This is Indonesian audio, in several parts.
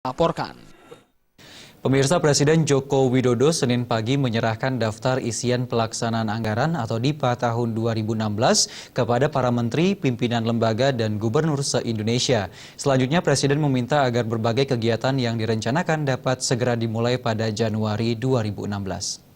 laporkan. Pemirsa, Presiden Joko Widodo Senin pagi menyerahkan daftar isian pelaksanaan anggaran atau DIPA tahun 2016 kepada para menteri, pimpinan lembaga, dan gubernur se-Indonesia. Selanjutnya, Presiden meminta agar berbagai kegiatan yang direncanakan dapat segera dimulai pada Januari 2016.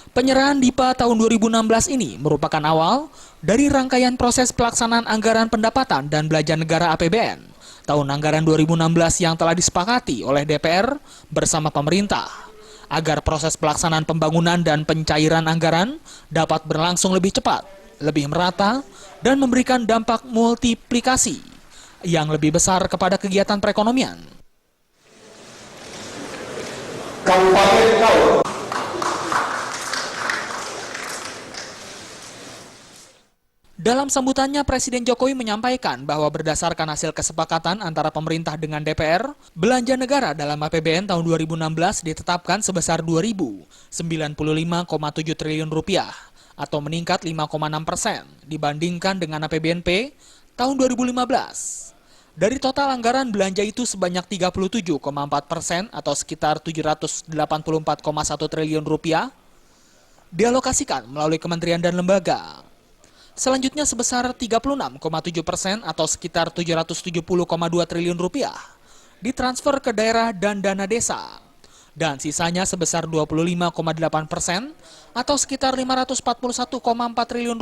Penyerahan DIPA tahun 2016 ini merupakan awal dari rangkaian proses pelaksanaan anggaran pendapatan dan belanja negara APBN tahun anggaran 2016 yang telah disepakati oleh DPR bersama pemerintah agar proses pelaksanaan pembangunan dan pencairan anggaran dapat berlangsung lebih cepat, lebih merata, dan memberikan dampak multiplikasi yang lebih besar kepada kegiatan perekonomian. Kabupaten Kaur. Dalam sambutannya, Presiden Jokowi menyampaikan bahwa berdasarkan hasil kesepakatan antara pemerintah dengan DPR, belanja negara dalam APBN tahun 2016 ditetapkan sebesar Rp2.095,7 triliun atau meningkat 5,6% dibandingkan dengan APBNP tahun 2015. Dari total anggaran belanja itu sebanyak 37,4% atau sekitar Rp784,1 triliun dialokasikan melalui kementerian dan lembaga. Selanjutnya sebesar 36,7% atau sekitar Rp770,2 triliun ditransfer ke daerah dan dana desa. Dan sisanya sebesar 25,8% atau sekitar Rp541,4 triliun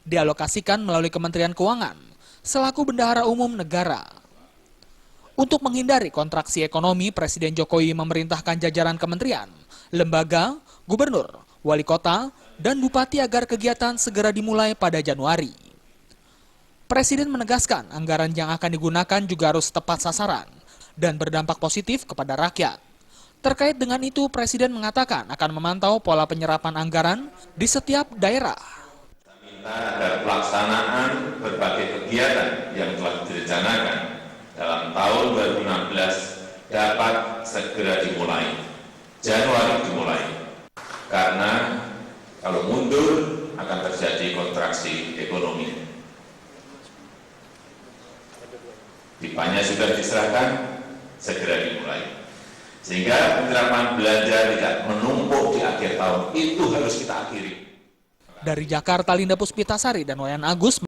dialokasikan melalui Kementerian Keuangan selaku bendahara umum negara. Untuk menghindari kontraksi ekonomi, Presiden Jokowi memerintahkan jajaran kementerian, lembaga, gubernur, wali kota, dan bupati agar kegiatan segera dimulai pada Januari. Presiden menegaskan anggaran yang akan digunakan juga harus tepat sasaran dan berdampak positif kepada rakyat. Terkait dengan itu, Presiden mengatakan akan memantau pola penyerapan anggaran di setiap daerah. Minta agar pelaksanaan berbagai kegiatan yang telah direncanakan dalam tahun 2016 dapat segera dimulai. Januari dimulai. Karena kalau mundur akan terjadi kontraksi ekonomi. DIPA-nya sudah diserahkan, segera dimulai. Sehingga penerapan belanja tidak menumpuk di akhir tahun, itu harus kita akhiri. Dari Jakarta, Linda Puspitasari dan Wayan Agus.